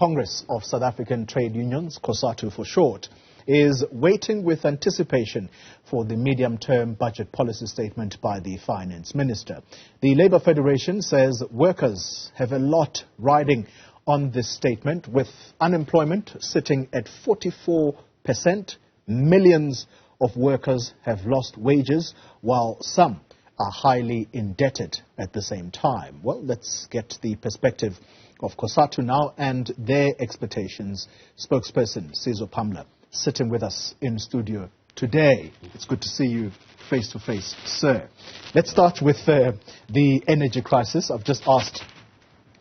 Congress of South African Trade Unions, Cosatu for short, is waiting with anticipation for the medium-term budget policy statement by the Finance Minister. The Labour Federation says workers have a lot riding on this statement, with unemployment sitting at 44%. Millions of workers have lost wages, while some are highly indebted at the same time. Well, let's get the perspective of Cosatu now and their expectations. Spokesperson Sizwe Pamla sitting with us in studio today. It's good to see you face to face, sir. Let's start with the energy crisis. I've just asked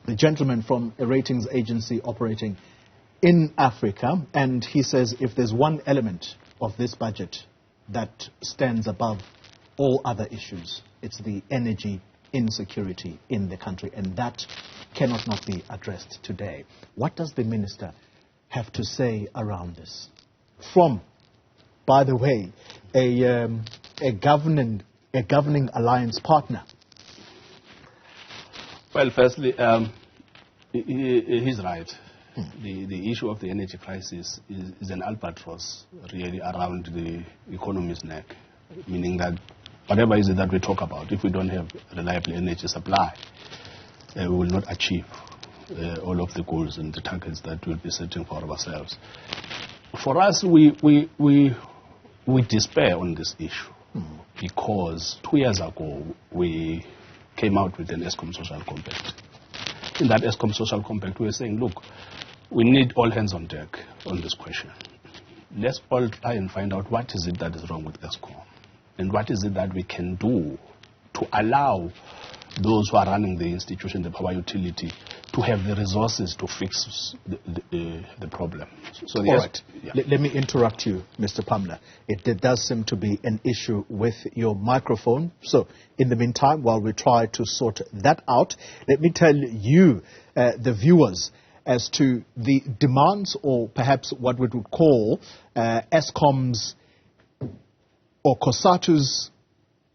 the gentleman from a ratings agency operating in Africa, and he says if there's one element of this budget that stands above all other issues, it's the energy insecurity in the country, and that cannot not be addressed today. What does the minister have to say around this? From, by the way, a governing alliance partner. Well, firstly, he's right. The issue of the energy crisis is an albatross really around the economy's neck, meaning that whatever is it that we talk about, if we don't have reliable energy supply, we will not achieve all of the goals and the targets that we'll be setting for ourselves. For us, we despair on this issue because 2 years ago we came out with an ESCOM social compact. In that ESCOM social compact, we were saying, look, we need all hands on deck on this question. Let's all try and find out what is it that is wrong with ESCOM and what is it that we can do to allow those who are running the institution, the power utility, to have the resources to fix the problem. So all right. Yeah. Let me interrupt you, Mr. Pamla. It does seem to be an issue with your microphone. So in the meantime, while we try to sort that out, let me tell you, the viewers, as to the demands, or perhaps what we would call ESCOM's or Cosatu's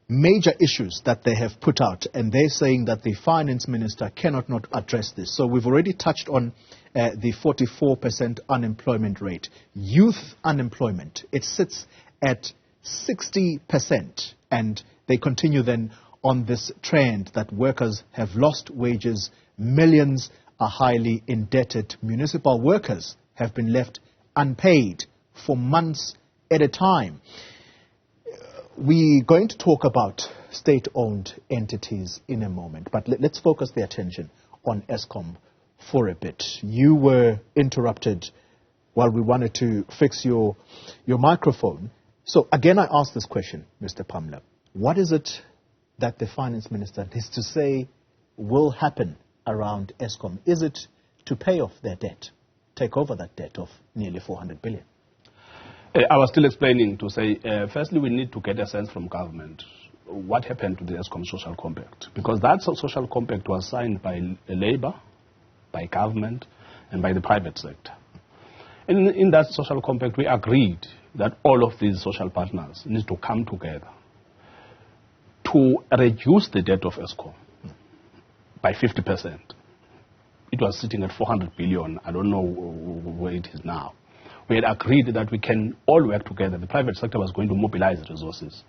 major issues that they have put out, and they're saying that the Finance Minister cannot not address this. So we've already touched on the 44% unemployment rate. Youth unemployment, it sits at 60%, and they continue then on this trend that workers have lost wages, millions are highly indebted, municipal workers have been left unpaid for months at a time. We're going to talk about state-owned entities in a moment, but let's focus the attention on ESCOM for a bit. You were interrupted while we wanted to fix your microphone. So again, I ask this question, Mr. Pamla. What is it that the Finance Minister needs to say will happen around ESCOM? Is it to pay off their debt, take over that debt of nearly 400 billion? I was still explaining to say, firstly, we need to get a sense from government what happened to the ESCOM social compact, because that social compact was signed by Labour, by government, and by the private sector. And in that social compact, we agreed that all of these social partners need to come together to reduce the debt of ESCOM by 50%. It was sitting at 400 billion. I don't know where it is now. We had agreed that we can all work together. The private sector was going to mobilize resources.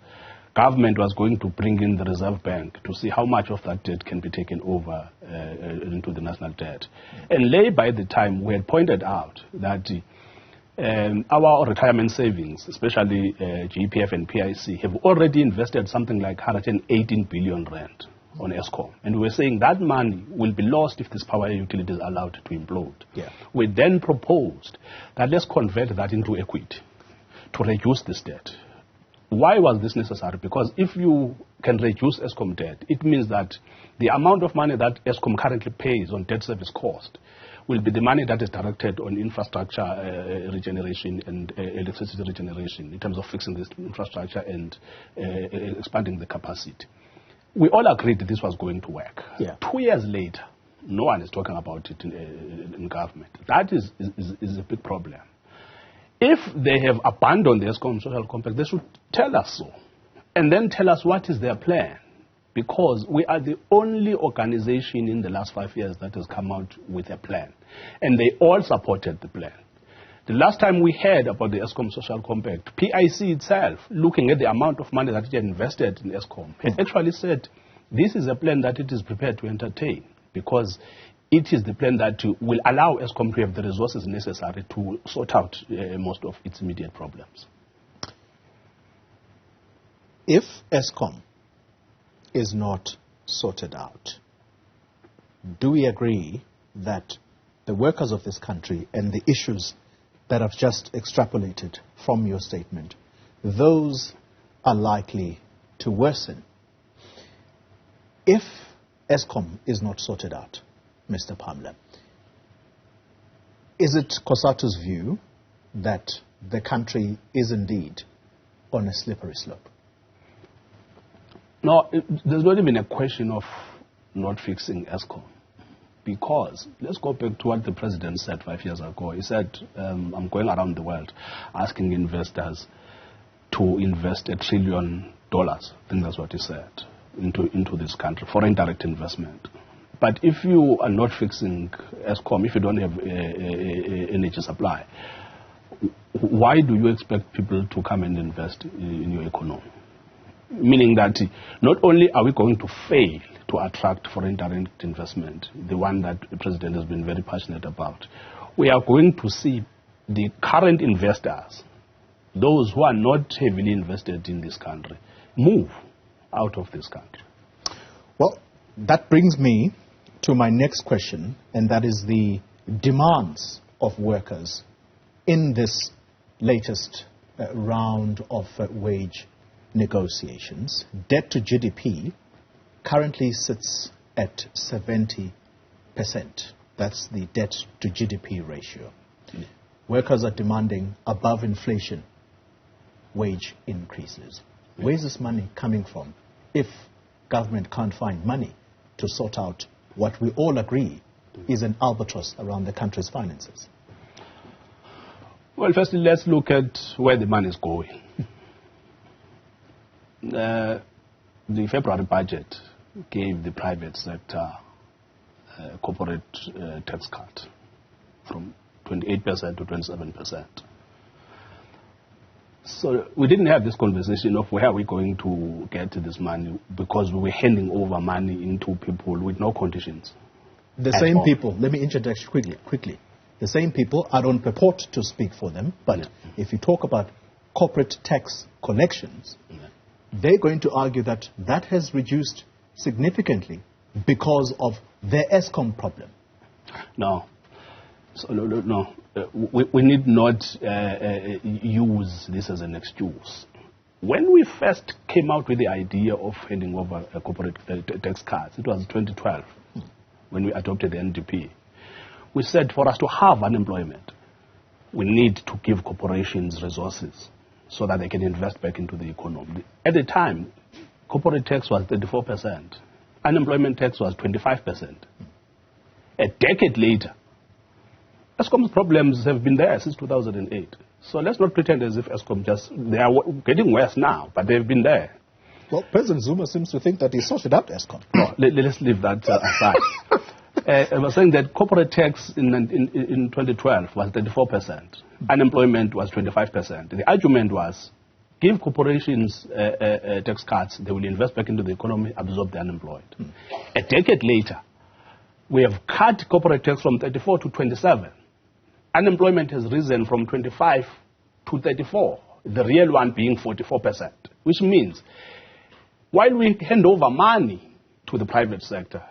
Government was going to bring in the Reserve Bank to see how much of that debt can be taken over into the national debt. And Labour, by the time, we had pointed out that our retirement savings, especially GPF and PIC, have already invested something like 118 billion rand on ESCOM. And we were saying that money will be lost if this power utility is allowed to implode. Yeah. We then proposed that let's convert that into equity to reduce this debt. Why was this necessary? Because if you can reduce ESCOM debt, it means that the amount of money that ESCOM currently pays on debt service cost will be the money that is directed on infrastructure regeneration and electricity regeneration in terms of fixing this infrastructure and expanding the capacity. We all agreed that this was going to work. Yeah. 2 years later, no one is talking about it in government. That is a big problem. If they have abandoned the ESCOM social compact, they should tell us so, and then tell us what is their plan because we are the only organization in the last 5 years that has come out with a plan. And they all supported the plan. The last time we heard about the ESCOM Social Compact, PIC itself, looking at the amount of money that it had invested in ESCOM, had actually said this is a plan that it is prepared to entertain because it is the plan that will allow ESCOM to have the resources necessary to sort out most of its immediate problems. If ESCOM is not sorted out, do we agree that the workers of this country and the issues that I've just extrapolated from your statement, those are likely to worsen? If ESCOM is not sorted out, Mr. Pamla, is it Cosatu's view that the country is indeed on a slippery slope? No, there's not even a question of not fixing ESCOM. Because, let's go back to what the president said 5 years ago. He said, I'm going around the world asking investors to invest $1 trillion, I think that's what he said, into this country, foreign direct investment. But if you are not fixing ESCOM, if you don't have energy supply, why do you expect people to come and invest in your economy? Meaning that not only are we going to fail to attract foreign direct investment, the one that the president has been very passionate about, we are going to see the current investors, those who are not heavily invested in this country, move out of this country. Well, that brings me to my next question, and that is the demands of workers in this latest round of wage negotiations. Debt to GDP currently sits at 70%. That's the debt to GDP ratio. Workers are demanding above inflation wage increases. Where is this money coming from if government can't find money to sort out what we all agree is an albatross around the country's finances? Well, firstly, let's look at where the money is going. The February budget gave the private sector corporate tax cut from 28% to 27%. So we didn't have this conversation of where are we going to get this money because we were handing over money into people with no conditions. The same people, let me interject quickly. The same people, I don't purport to speak for them, but if you talk about corporate tax collections, they're going to argue that that has reduced significantly because of their ESCOM problem. No. So, no. We need not use this as an excuse. When we first came out with the idea of handing over a corporate tax cuts, it was 2012 when we adopted the NDP. We said for us to have unemployment, we need to give corporations resources so that they can invest back into the economy. At the time, corporate tax was 34%. Unemployment tax was 25%. A decade later, ESCOM's problems have been there since 2008. So let's not pretend as if ESCOM they are getting worse now, but they've been there. Well, President Zuma seems to think that he sorted out ESCOM. No, let's leave that aside. I was saying that corporate tax in 2012 was 34%. Unemployment was 25%. The argument was, give corporations tax cuts, they will invest back into the economy, absorb the unemployed. A decade later, we have cut corporate tax from 34 to 27. Unemployment has risen from 25 to 34, the real one being 44%, which means while we hand over money to the private sector,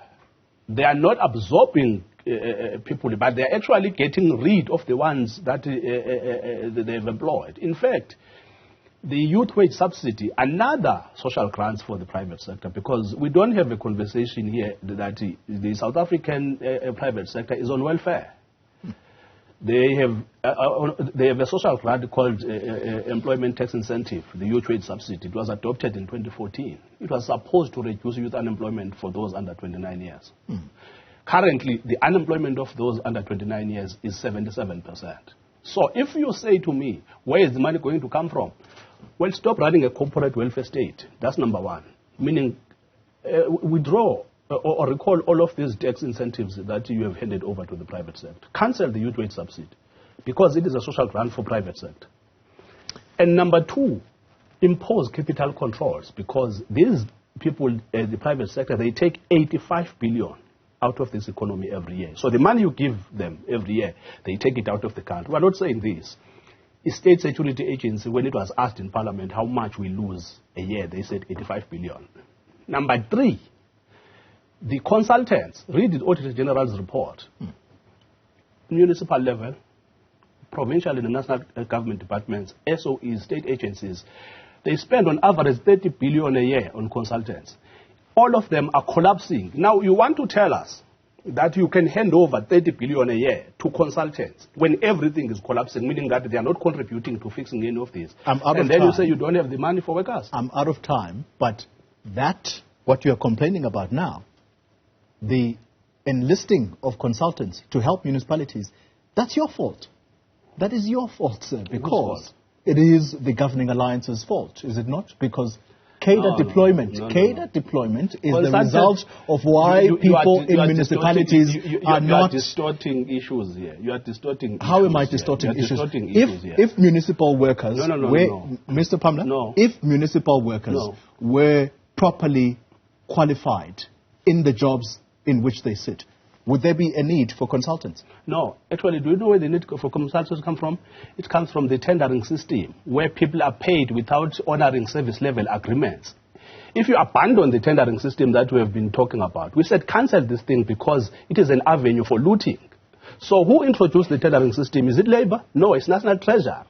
they are not absorbing people, but they are actually getting rid of the ones that they've employed. In fact, the youth wage subsidy, another social grants for the private sector, because we don't have a conversation here that the South African private sector is on welfare. They have a social grant called Employment Tax Incentive, the youth wage subsidy. It was adopted in 2014. It was supposed to reduce youth unemployment for those under 29 years. Currently, the unemployment of those under 29 years is 77%. So if you say to me, where is the money going to come from? Well, stop running a corporate welfare state. That's number one. Meaning withdraw or recall all of these tax incentives that you have handed over to the private sector. Cancel the youth wage subsidy because it is a social grant for private sector. And number two, impose capital controls because these people, the private sector, they take 85 billion out of this economy every year. So the money you give them every year, they take it out of the country. We're not saying this. The State Security Agency, when it was asked in Parliament how much we lose a year, they said 85 billion. Number three, the consultants, read the Auditor General's report, municipal level, provincial and national government departments, SOEs, state agencies, they spend on average 30 billion a year on consultants. All of them are collapsing. Now, you want to tell us that you can hand over 30 billion a year to consultants when everything is collapsing, meaning that they are not contributing to fixing any of this. And then you say you don't have the money for workers. I'm out of time, but what you're complaining about now, the enlisting of consultants to help municipalities, that's your fault. That is your fault, sir, because it is the governing alliance's fault, is it not? Because cadre deployment is the result of why people in municipalities are not... You are distorting issues here. You are distorting issues. How am I distorting issues? If municipal workers... Mr. Pamla, if municipal workers were properly qualified in the jobs in which they sit, would there be a need for consultants? No. Actually, do you know where the need for consultants come from? It comes from the tendering system, where people are paid without honoring service level agreements. If you abandon the tendering system that we have been talking about, we said cancel this thing because it is an avenue for looting. So who introduced the tendering system? Is it Labour? No, it's National Treasury.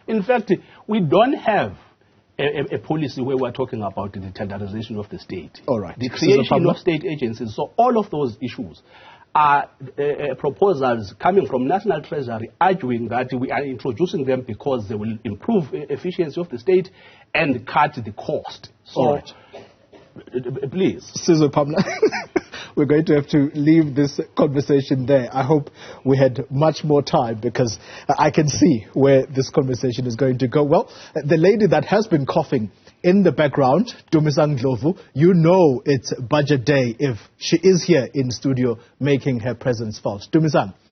In fact, we don't have a policy where we're talking about the tenderization of the state. All right. The creation of state agencies. So all of those issues are proposals coming from National Treasury arguing that we are introducing them because they will improve efficiency of the state and cut the cost. So, please. Sizwe Pamla, we're going to have to leave this conversation there. I hope we had much more time because I can see where this conversation is going to go. Well, the lady that has been coughing in the background, Dumisang Ndlovu, you know it's budget day if she is here in studio making her presence felt. Dumisang.